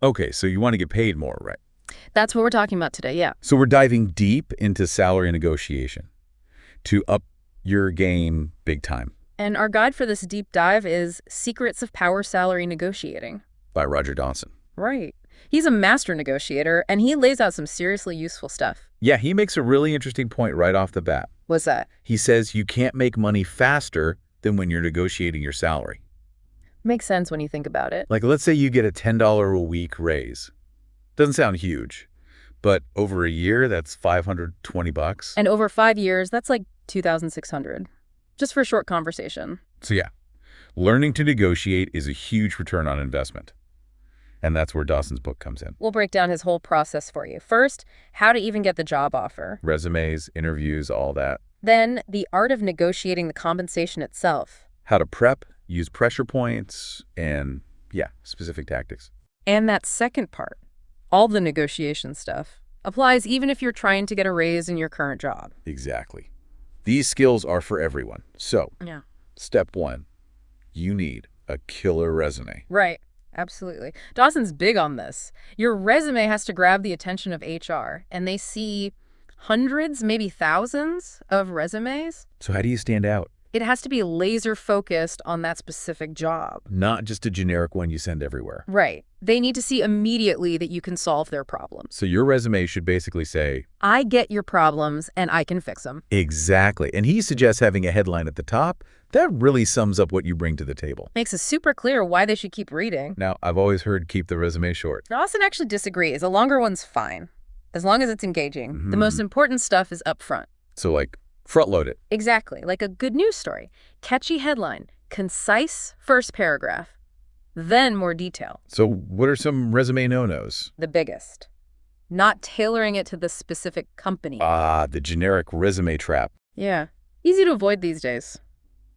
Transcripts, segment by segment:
Okay, so you want to get paid more, right? That's what we're talking about today, yeah. So we're diving deep into salary negotiation to up your game big time. And our guide for this deep dive is Secrets of Power Salary Negotiating. By Roger Dawson. Right. He's a master negotiator, and he lays out some seriously useful stuff. Yeah, he makes a really interesting point right off the bat. What's that? He says you can't make money faster than when you're negotiating your salary. Makes sense when you think about it. Like, let's say you get a $10 a week raise. Doesn't sound huge, but over a year, that's $520. And over 5 years, that's like $2,600. Just for a short conversation. So yeah, learning to negotiate is a huge return on investment. And that's where Dawson's book comes in. We'll break down his whole process for you. First, how to even get the job offer. Resumes, interviews, all that. Then, the art of negotiating the compensation itself. How to prep, use pressure points, and yeah, specific tactics. And that second part, all the negotiation stuff, applies even if you're trying to get a raise in your current job. Exactly. These skills are for everyone. So, Yeah. Step 1, you need a killer resume. Right. Absolutely. Dawson's big on this. Your resume has to grab the attention of HR, and they see hundreds, maybe thousands of resumes. So how do you stand out? It has to be laser focused on that specific job. Not just a generic one you send everywhere. Right. They need to see immediately that you can solve their problems. So your resume should basically say, I get your problems and I can fix them. exactly. And he suggests having a headline at the top. That really sums up what you bring to the table. Makes it super clear why they should keep reading. Now, I've always heard keep the resume short. Dawson actually disagrees. A longer one's fine, as long as it's engaging. The most important stuff is up front. So like, front load it. Exactly, like a good news story. Catchy headline, concise first paragraph, then more detail. So what are some resume no-nos? The biggest. Not tailoring it to the specific company. The generic resume trap. Yeah, easy to avoid these days.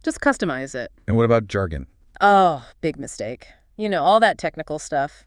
Just customize it. And what about jargon? Oh, big mistake. You know, all that technical stuff.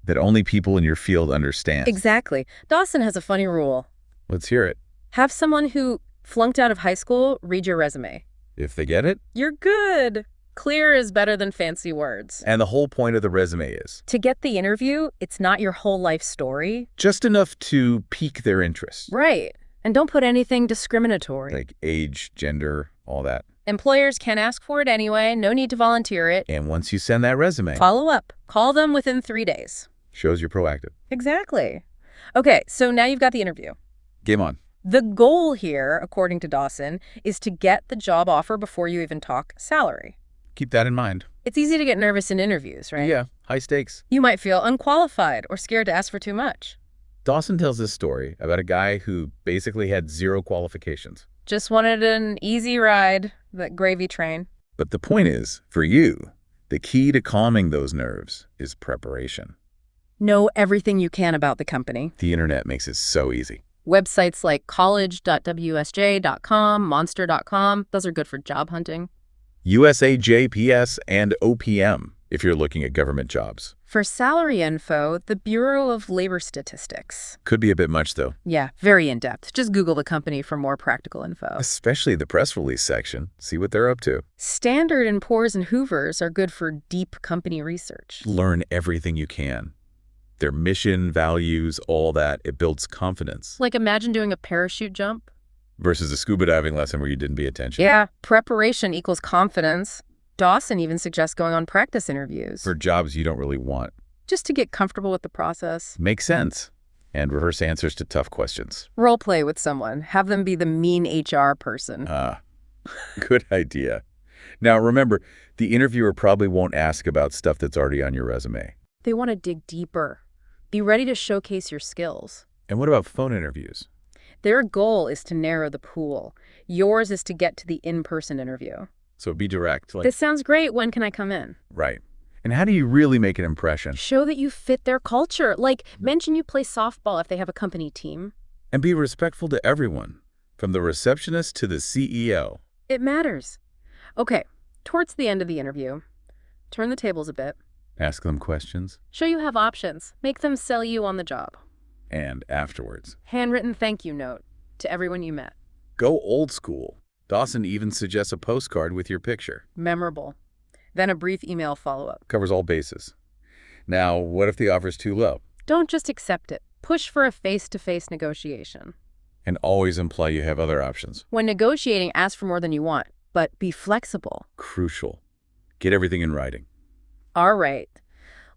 That only people in your field understand. Exactly. Dawson has a funny rule. Let's hear it. Have someone who flunked out of high school read your resume. If they get it. You're good. Clear is better than fancy words. And the whole point of the resume is To get the interview, it's not your whole life story. just enough to pique their interest. Right. And don't put anything discriminatory. Like age, gender, all that. Employers can ask for it anyway. No need to volunteer it. And once you send that resume, Follow up. Call them within 3 days. shows you're proactive. Exactly. Okay, so now you've got the interview. Game on. The goal here, according to Dawson, is to get the job offer before you even talk salary. Keep that in mind. It's easy to get nervous in interviews, right? Yeah, high stakes. You might feel unqualified or scared to ask for too much. Dawson tells this story about a guy who basically had 0 qualifications. Just wanted an easy ride, that gravy train. But the point is, for you, the key to calming those nerves is preparation. Know everything you can about the company. The internet makes it so easy. Websites like college.wsj.com, monster.com, those are good for job hunting. USAJPS and OPM if you're looking at government jobs. For salary info, the Bureau of Labor Statistics. Could be a bit much, though. Yeah, very in-depth. Just Google the company for more practical info. Especially the press release section. See what they're up to. Standard & Poor's and Hoover's are good for deep company research. Learn everything you can. Their mission, values, all that. It builds confidence. Like imagine doing a parachute jump. Versus a scuba diving lesson where you didn't pay attention. Yeah, preparation equals confidence. Dawson even suggests going on practice interviews. For jobs you don't really want. Just to get comfortable with the process. Makes sense. And rehearse answers to tough questions. Role play with someone. Have them be the mean HR person. Good idea. Now remember, the interviewer probably won't ask about stuff that's already on your resume. They want to dig deeper. Be ready to showcase your skills. And what about phone interviews? Their goal is to narrow the pool. Yours is to get to the in-person interview. So be direct. Like, This sounds great. When can I come in? right. And how do you really make an impression? Show that you fit their culture. Like, mention you play softball if they have a company team. And be respectful to everyone, from the receptionist to the CEO. It matters. Okay, towards the end of the interview, turn the tables a bit. Ask them questions. Show you have options. Make them sell you on the job. And afterwards, Handwritten thank you note to everyone you met. go old school. Dawson even suggests a postcard with your picture. Memorable. Then a brief email follow-up. Covers all bases. Now, what if the offer's too low? Don't just accept it. Push for a face-to-face negotiation. And always imply you have other options. When negotiating, ask for more than you want, but be flexible. Crucial. Get everything in writing. All right.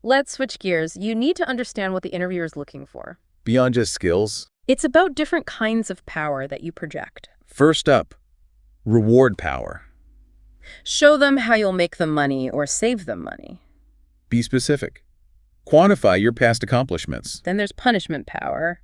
Let's switch gears. You need to understand what the interviewer is looking for. Beyond just skills. It's about different kinds of power that you project. First up, reward power. Show them how you'll make them money or save them money. Be specific. Quantify your past accomplishments. Then there's punishment power.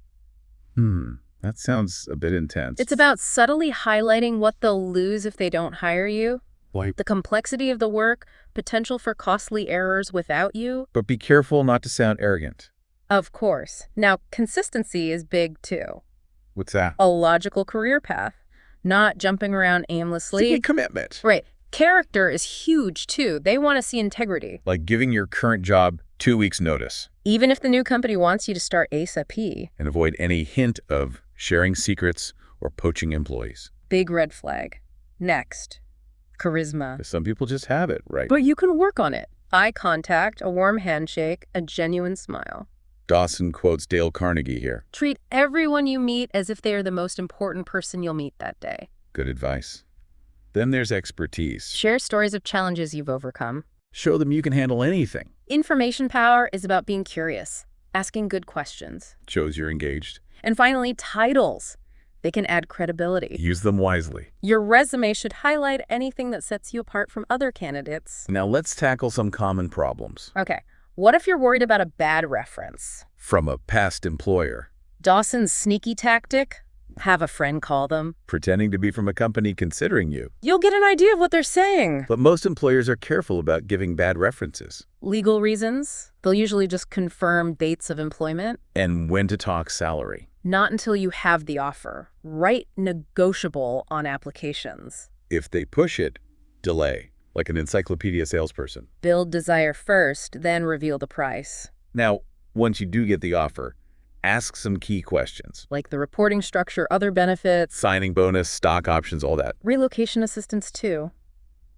That sounds a bit intense. It's about subtly highlighting what they'll lose if they don't hire you. Like, The complexity of the work, potential for costly errors without you. but be careful not to sound arrogant. Of course. Now, consistency is big too. What's that? A logical career path, not jumping around aimlessly. Commitment. Right. Character is huge too. They want to see integrity. Like giving your current job 2 weeks' notice. Even if the new company wants you to start ASAP. And avoid any hint of sharing secrets or poaching employees. Big red flag. Next. Charisma. 'Cause some people just have it, right? But you can work on it. Eye contact, a warm handshake, a genuine smile. Dawson quotes Dale Carnegie here. Treat everyone you meet as if they are the most important person you'll meet that day. Good advice. Then there's expertise. Share stories of challenges you've overcome. Show them you can handle anything. Information power is about being curious, asking good questions. Shows you're engaged. And finally, titles. They can add credibility. Use them wisely. Your resume should highlight anything that sets you apart from other candidates. Now let's tackle some common problems. Okay, what if you're worried about a bad reference? From a past employer. Dawson's sneaky tactic? Have a friend call them. Pretending to be from a company considering you. You'll get an idea of what they're saying. But most employers are careful about giving bad references. Legal reasons? They'll usually just confirm dates of employment. And when to talk salary. Not until you have the offer. Write negotiable on applications. If they push it, delay. Like an encyclopedia salesperson. Build desire first, then reveal the price. Now, once you do get the offer, ask some key questions. Like the reporting structure, other benefits. Signing bonus, stock options, all that. Relocation assistance too.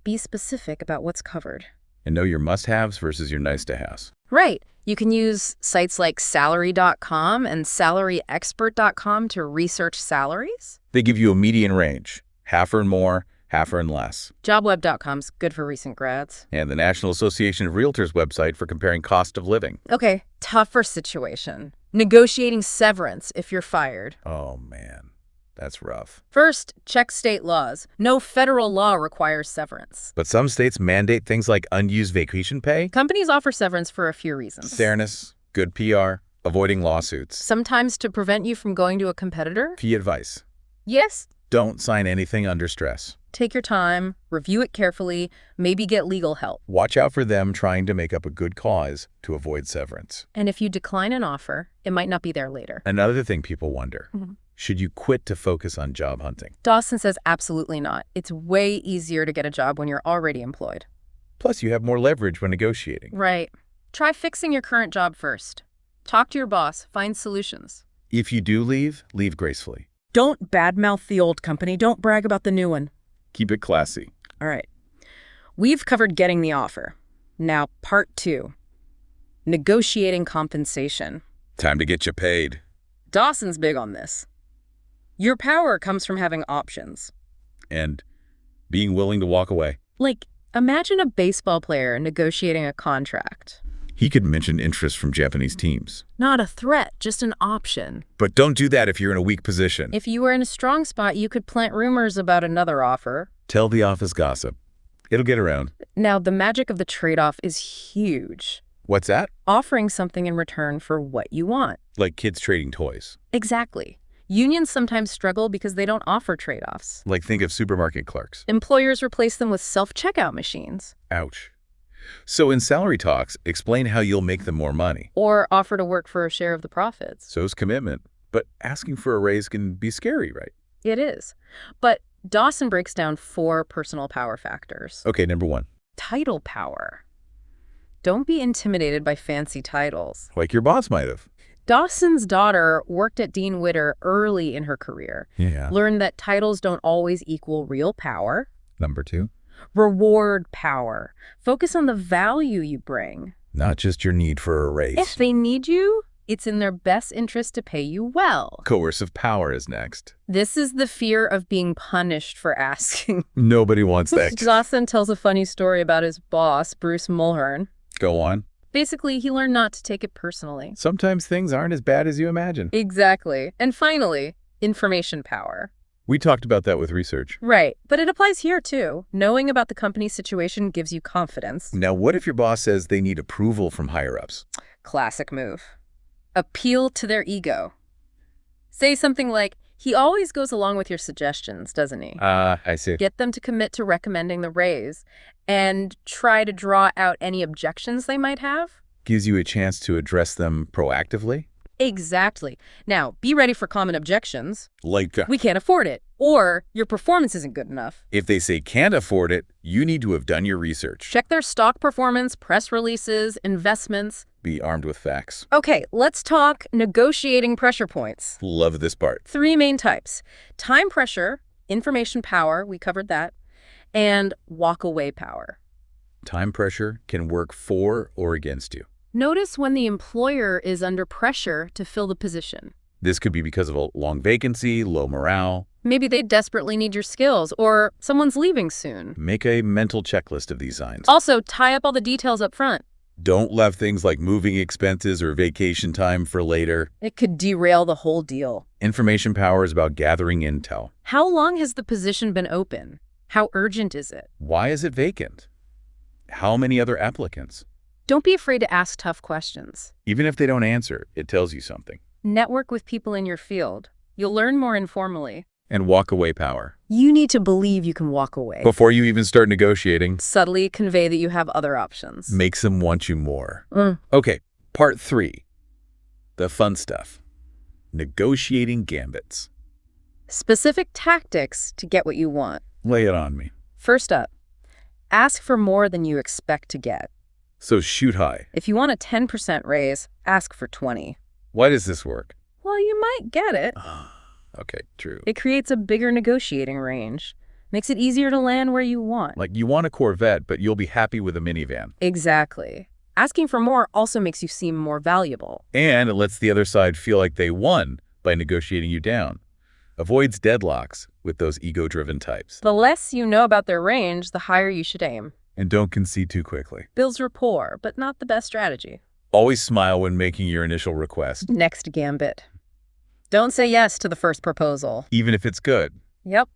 Be specific about what's covered. And know your must-haves versus your nice-to-haves. Right. You can use sites like salary.com and salaryexpert.com to research salaries. They give you a median range. Half earn more, half earn less. Jobweb.com's good for recent grads. And the National Association of Realtors website for comparing cost of living. Okay, tougher situation. Negotiating severance if you're fired. Oh, man. That's rough. First, check state laws. No federal law requires severance. But some states mandate things like unused vacation pay. Companies offer severance for a few reasons. Fairness, good PR, avoiding lawsuits. Sometimes to prevent you from going to a competitor. Key advice. Yes. Don't sign anything under stress. Take your time, review it carefully, maybe get legal help. Watch out for them trying to make up a good cause to avoid severance. And if you decline an offer, it might not be there later. Another thing people wonder, should you quit to focus on job hunting? Dawson says absolutely not. It's way easier to get a job when you're already employed. Plus, you have more leverage when negotiating. Right. Try fixing your current job first. Talk to your boss, find solutions. If you do leave, leave gracefully. Don't badmouth the old company. Don't brag about the new one. Keep it classy. All right. We've covered getting the offer. Now, part 2. Negotiating compensation. Time to get you paid. Dawson's big on this. Your power comes from having options. And being willing to walk away. Like, imagine a baseball player negotiating a contract. He could mention interest from Japanese teams. Not a threat, just an option. But don't do that if you're in a weak position. If you were in a strong spot, you could plant rumors about another offer. Tell the office gossip. It'll get around. Now, the magic of the trade-off is huge. What's that? Offering something in return for what you want. Like kids trading toys. Exactly. Unions sometimes struggle because they don't offer trade-offs. Like think of supermarket clerks. Employers replace them with self-checkout machines. Ouch. So in salary talks, explain how you'll make them more money. Or offer to work for a share of the profits. So's commitment. But asking for a raise can be scary, right? It is. But Dawson breaks down 4 personal power factors. Okay, number 1. Title power. Don't be intimidated by fancy titles. Like your boss might have. Dawson's daughter worked at Dean Witter early in her career. Yeah. Learned that titles don't always equal real power. Number 2. Reward power. Focus on the value you bring. not just your need for a If raise. they need you, it's in their best interest to pay you well. Coercive power is next. This is the fear of being punished for asking. Nobody wants that. Dawson tells a funny story about his boss, Bruce Mulhern. Go on. Basically, he learned not to take it personally. Sometimes things aren't as bad as you imagine. Exactly. And finally, information power. We talked about that with research. Right. But it applies here, too. Knowing about the company's situation gives you confidence. Now, what if your boss says they need approval from higher-ups? Classic move. Appeal to their ego. Say something like, he always goes along with your suggestions, doesn't he? I see. Get them to commit to recommending the raise and try to draw out any objections they might have. Gives you a chance to address them proactively? Exactly. Now, be ready for common objections. Like, We can't afford it. Or your performance isn't good enough. if they say can't afford it, you need to have done your research. Check their stock performance, press releases, investments. Be armed with facts. Okay, let's talk negotiating pressure points. Love this part. 3 main types. Time pressure, information power, we covered that, and walk-away power. Time pressure can work for or against you. Notice when the employer is under pressure to fill the position. This could be because of a long vacancy, low morale. Maybe they desperately need your skills, or someone's leaving soon. Make a mental checklist of these signs. Also, tie up all the details up front. Don't leave things like moving expenses or vacation time for later. It could derail the whole deal. Information power is about gathering intel. How long has the position been open? How urgent is it? Why is it vacant? How many other applicants? Don't be afraid to ask tough questions. Even if they don't answer, it tells you something. Network with people in your field. You'll learn more informally. And walk away power. You need to believe you can walk away. Before you even start negotiating, Subtly convey that you have other options. makes them want you more. Mm. Okay, part 3. The fun stuff. Negotiating gambits. Specific tactics to get what you want. Lay it on me. First up, ask for more than you expect to get. So shoot high. If you want a 10% raise, ask for 20. Why does this work? Well, you might get it. Okay, true. It creates a bigger negotiating range. Makes it easier to land where you want. Like you want a Corvette, but you'll be happy with a minivan. Exactly. Asking for more also makes you seem more valuable. And it lets the other side feel like they won by negotiating you down. Avoids deadlocks with those ego-driven types. The less you know about their range, the higher you should aim. And don't concede too quickly. Builds rapport, but not the best strategy. Always smile when making your initial request, Next gambit. Don't say yes to the first proposal. even if it's good. Yep.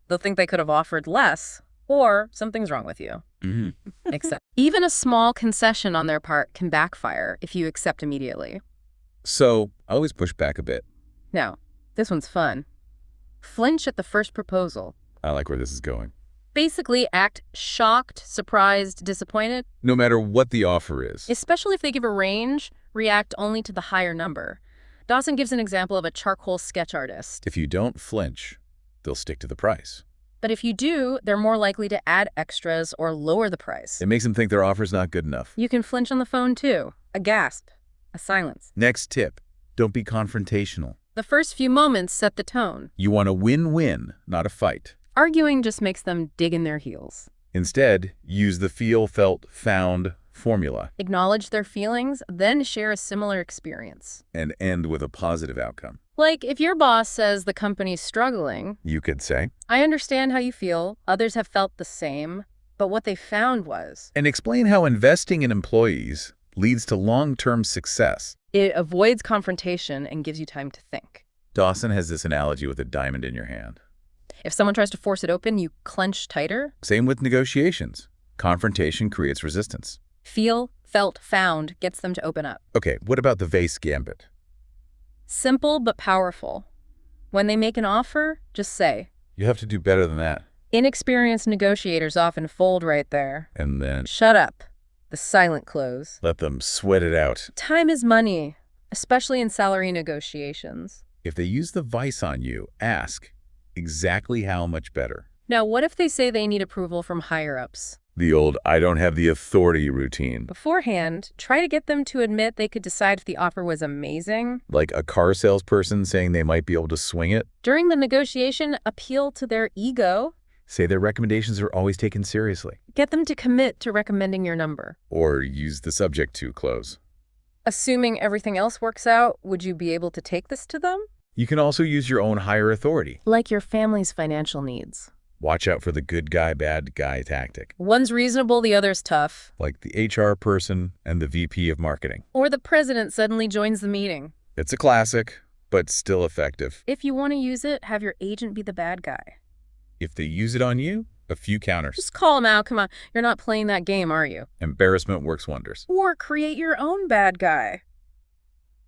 They'll think they could have offered less, or something's wrong with you. Mm-hmm. Except even a small concession on their part can backfire if you accept immediately. So I always push back a bit. Now, this one's fun. Flinch at the first proposal. I like where this is going. Basically, act shocked, surprised, disappointed. No matter what the offer is. Especially if they give a range, react only to the higher number. Dawson gives an example of a charcoal sketch artist. If you don't flinch, they'll stick to the price. But if you do, they're more likely to add extras or lower the price. It makes them think their offer's not good enough. You can flinch on the phone too. A gasp. A silence. Next tip, don't be confrontational. The first few moments set the tone. You want a win-win, not a fight. Arguing just makes them dig in their heels. Instead, use the feel, felt, found formula Acknowledge their feelings, then share a similar experience. and end with a positive outcome. Like, if your boss says the company's struggling, You could say, I understand how you feel, others have felt the same, but what they found was, and explain how investing in employees leads to long-term success. it avoids confrontation and gives you time to think. Dawson has this analogy with a diamond in your hand. If someone tries to force it open, you clench tighter. Same with negotiations. Confrontation creates resistance. Feel, felt, found gets them to open up. Okay, what about the vase gambit? Simple but powerful. When they make an offer, just say. You have to do better than that. Inexperienced negotiators often fold right there. And then Shut up. The silent close. let them sweat it out. Time is money, especially in salary negotiations. If they use the vice on you, ask exactly how much better. Now, what if they say they need approval from higher-ups? The old I don't have the authority routine. Beforehand, try to get them to admit they could decide if the offer was amazing. Like a car salesperson saying they might be able to swing it. During the negotiation, appeal to their ego. Say their recommendations are always taken seriously. Get them to commit to recommending your number. Or use the subject to clause. Assuming everything else works out, would you be able to take this to them? You can also use your own higher authority. Like your family's financial needs. Watch out for the good guy, bad guy tactic. One's reasonable, the other's tough. Like the HR person and the VP of marketing. Or the president suddenly joins the meeting. It's a classic, but still effective. If you want to use it, have your agent be the bad guy. If they use it on you, a few counters. Just call them out. Come on, you're not playing that game, are you? Embarrassment works wonders. Or create your own bad guy.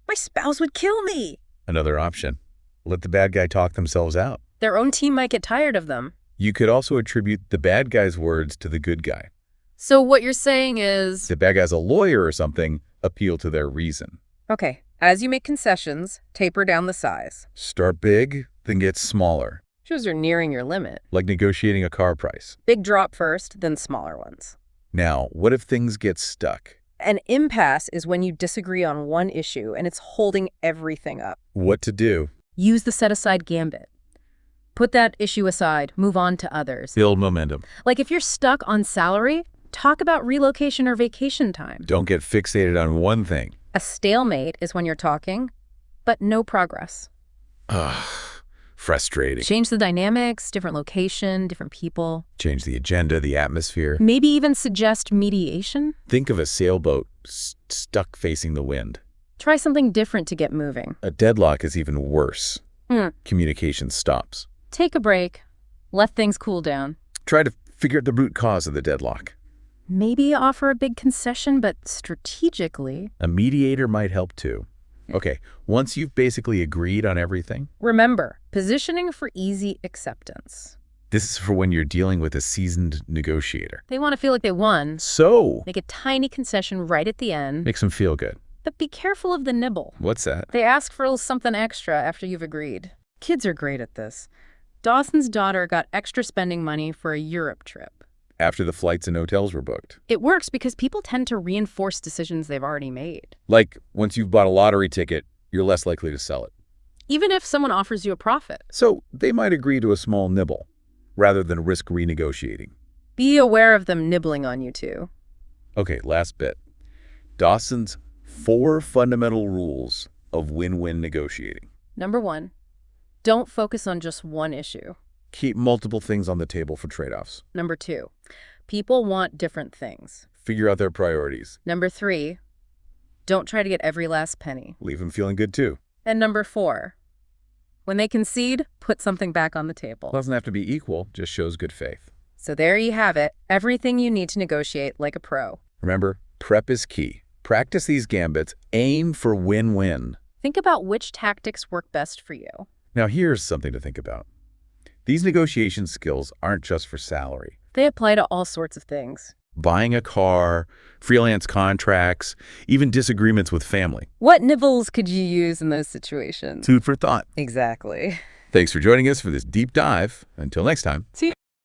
My spouse would kill me. Another option. Let the bad guy talk themselves out. Their own team might get tired of them. You could also attribute the bad guy's words to the good guy. So what you're saying is... The bad guy's a lawyer or something, appeal to their reason. Okay, as you make concessions, taper down the size. Start big, then get smaller. Shows you're nearing your limit. Like negotiating a car price. Big drop first, then smaller ones. Now, what if things get stuck? An impasse is when you disagree on one issue and it's holding everything up. What to do? Use the set-aside gambit. Put that issue aside, move on to others. Build momentum. Like if you're stuck on salary, talk about relocation or vacation time. Don't get fixated on one thing. A stalemate is when you're talking, but no progress. Ugh, frustrating. Change the dynamics, different location, different people. Change the agenda, the atmosphere. Maybe even suggest mediation. Think of a sailboat stuck facing the wind. Try something different to get moving. A deadlock is even worse. Communication stops. Take a break. Let things cool down. Try to figure out the root cause of the deadlock. Maybe offer a big concession, but strategically. A mediator might help too. Okay, once you've basically agreed on everything. Remember, positioning for easy acceptance. This is for when you're dealing with a seasoned negotiator. They want to feel like they won. So, Make a tiny concession right at the end. makes them feel good. But be careful of the nibble. What's that? They ask for a little something extra after you've agreed. Kids are great at this. Dawson's daughter got extra spending money for a Europe trip. After the flights and hotels were booked. It works because people tend to reinforce decisions they've already made. Like, once you've bought a lottery ticket, you're less likely to sell it. Even if someone offers you a profit. So, they might agree to a small nibble, rather than risk renegotiating. Be aware of them nibbling on you too. Okay, last bit. Dawson's 4 fundamental rules of win-win negotiating. Number 1, don't focus on just one issue. Keep multiple things on the table for trade-offs. Number 2, people want different things. Figure out their priorities. Number 3, don't try to get every last penny. Leave them feeling good too. And number 4, when they concede, put something back on the table. Doesn't have to be equal, just shows good faith. So there you have it, everything you need to negotiate like a pro. Remember, prep is key. Practice these gambits, aim for win-win. Think about which tactics work best for you. Now here's something to think about. These negotiation skills aren't just for salary. They apply to all sorts of things. Buying a car, freelance contracts, even disagreements with family. What nibbles could you use in those situations? Food for thought. Exactly. Thanks for joining us for this deep dive. Until next time. See